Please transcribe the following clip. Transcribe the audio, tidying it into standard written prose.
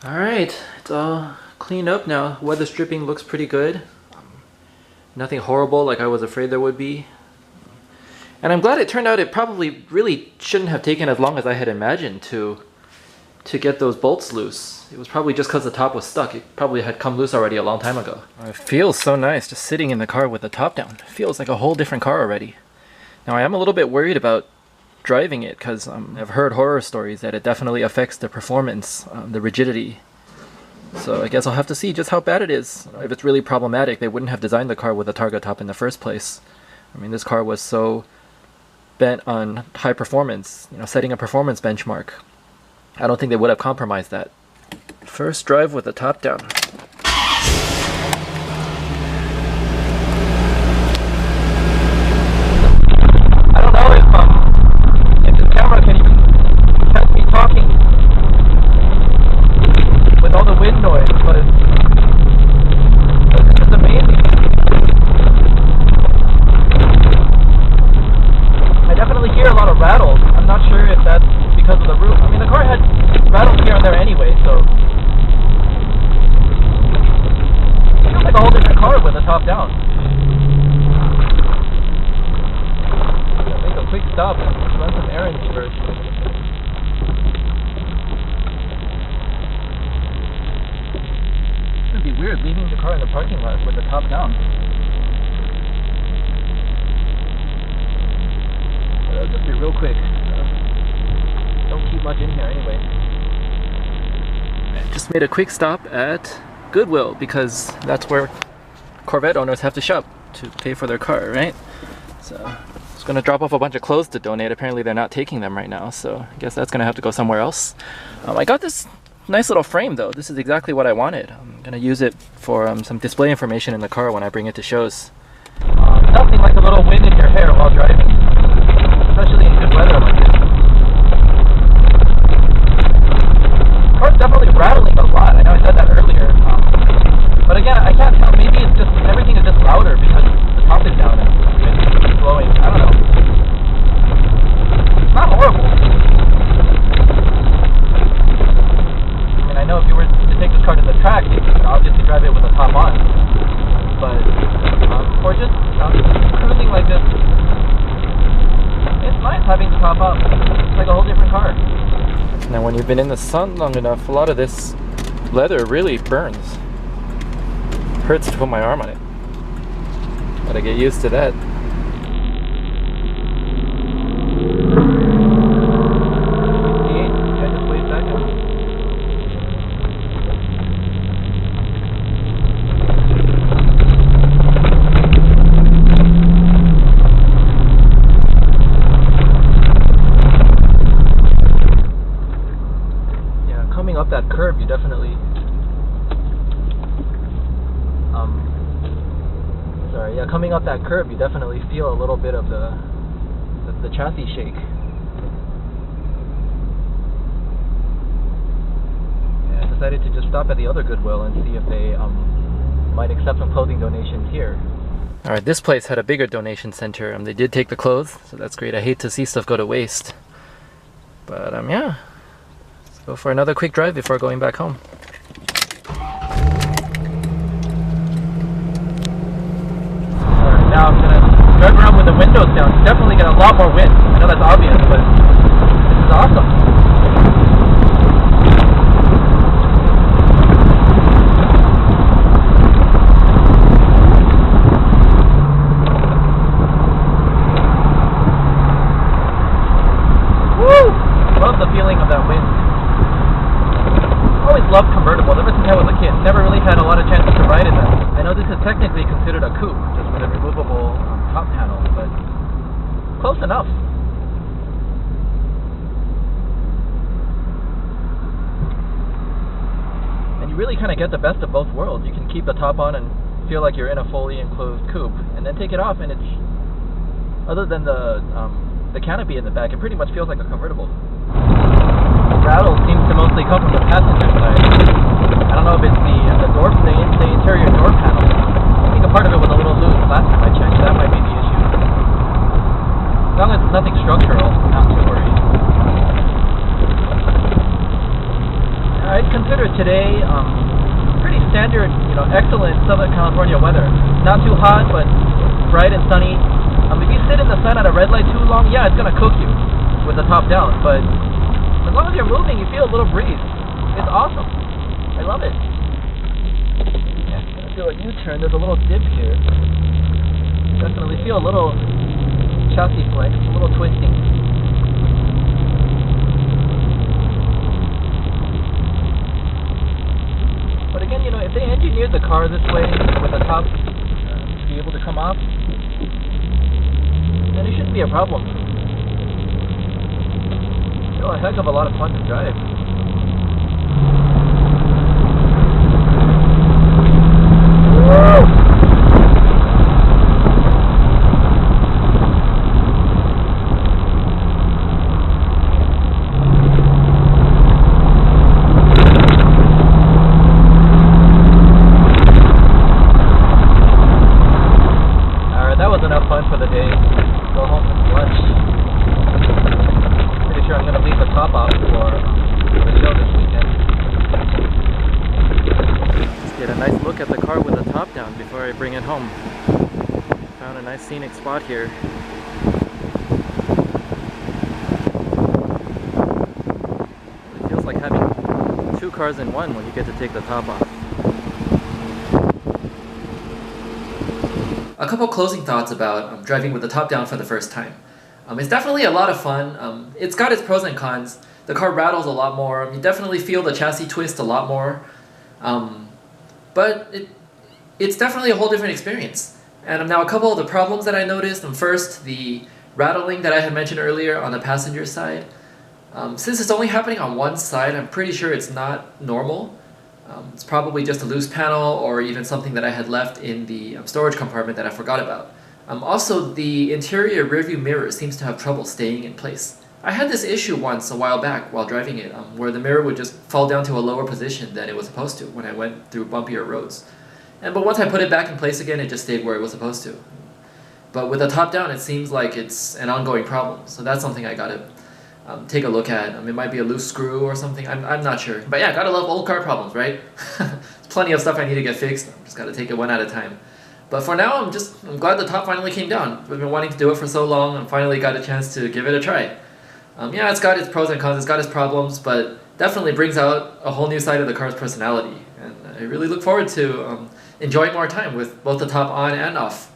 Alright, it's all cleaned up now. Weather stripping looks pretty good. Nothing horrible like I was afraid there would be. And I'm glad it turned out it probably really shouldn't have taken as long as I had imagined to get those bolts loose. It was probably just because the top was stuck. It probably had come loose already a long time ago. It feels so nice just sitting in the car with the top down. It feels like a whole different car already. Now I am a little bit worried about driving it because I've heard horror stories that it definitely affects the performance, the rigidity. So I guess I'll have to see just how bad it is. If it's really problematic, they wouldn't have designed the car with a Targa top in the first place. I mean, this car was so bent on high performance, you know, setting a performance benchmark. I don't think they would have compromised that. First drive with the top down. Top down. Make a quick stop and run some errands first. It's gonna be weird leaving the car in the parking lot with the top down. It'll just be real quick. Don't keep much in here anyway. Just made a quick stop at Goodwill because that's where Corvette owners have to shop to pay for their car, right? So I was gonna drop off a bunch of clothes to donate. Apparently they're not taking them right now, so I guess that's gonna have to go somewhere else. I got this nice little frame though. This is exactly what I wanted. I'm gonna use it for some display information in the car when I bring it to shows. Nothing like a little wind in your hair while driving, especially in good weather like this. The car's definitely rattling a lot. I know I said that earlier. But again, I can't tell. Maybe it's just everything is just louder because the top is down and the wind is blowing. I don't know. It's not horrible. I mean, I know if you were to take this car to the track, you could obviously drive it with the top on. But for just cruising like this, it's nice having the top up. It's like a whole different car. Now, when you've been in the sun long enough, a lot of this leather really burns. Hurts to put my arm on it. Gotta get used to that. Yeah, coming up that curb, you definitely coming up that curb, you definitely feel a little bit of the chassis shake. Yeah, I decided to just stop at the other Goodwill and see if they might accept some clothing donations here. Alright, this place had a bigger donation center. They did take the clothes, so that's great. I hate to see stuff go to waste. But yeah, let's go for another quick drive before going back home. Now I'm going to drive around with the windows down. It's definitely get a lot more wind. I know that's obvious, but this is awesome. Woo! Love the feeling of that wind. Always loved convertibles ever since I was a kid. Never really had a lot of chances to ride in them. I know this is technically considered a coupe, just with a removable top panel, but close enough. And you really kind of get the best of both worlds. You can keep the top on and feel like you're in a fully enclosed coupe, and then take it off, and it's, other than the canopy in the back, it pretty much feels like a convertible. The rattle seems to mostly come from the passenger side. I don't know if it's the interior door panel. I think a part of it was a little loose last time I checked. That might be the issue. As long as it's nothing structural, not to worry. I'd consider today pretty standard, excellent Southern California weather. Not too hot, but bright and sunny. If you sit in the sun at a red light too long, yeah, it's gonna cook you with the top down. But as long as you're moving, you feel a little breeze. It's awesome. I love it. Yeah, I'm gonna do a U-turn. There's a little dip here. Definitely feel a little chassis flex, a little twisting. But again, if they engineered the car this way with the top to be able to come off, then it shouldn't be a problem. Still a heck of a lot of fun to drive. Woo! Enough fun for the day. Go home for some lunch. Pretty sure I'm going to leave the top off for the show this weekend. Let's get a nice look at the car with the top down before I bring it home. Found a nice scenic spot here. It feels like having two cars in one when you get to take the top off. A couple closing thoughts about driving with the top down for the first time. It's definitely a lot of fun. It's got its pros and cons. The car rattles a lot more. You definitely feel the chassis twist a lot more. But it's definitely a whole different experience. And now a couple of the problems that I noticed. First, the rattling that I had mentioned earlier on the passenger side. Since it's only happening on one side, I'm pretty sure it's not normal. It's probably just a loose panel or even something that I had left in the storage compartment that I forgot about. Also, the interior rearview mirror seems to have trouble staying in place. I had this issue once a while back while driving it, where the mirror would just fall down to a lower position than it was supposed to when I went through bumpier roads. But once I put it back in place again, it just stayed where it was supposed to. But with the top down, it seems like it's an ongoing problem, so that's something I gotta take a look at. It might be a loose screw or something. I'm not sure. But yeah, gotta love old car problems, right? There's plenty of stuff I need to get fixed. I'm just gotta take it one at a time. But for now, I'm glad the top finally came down. I've been wanting to do it for so long and finally got a chance to give it a try. Yeah, it's got its pros and cons, it's got its problems, but definitely brings out a whole new side of the car's personality. And I really look forward to enjoying more time with both the top on and off.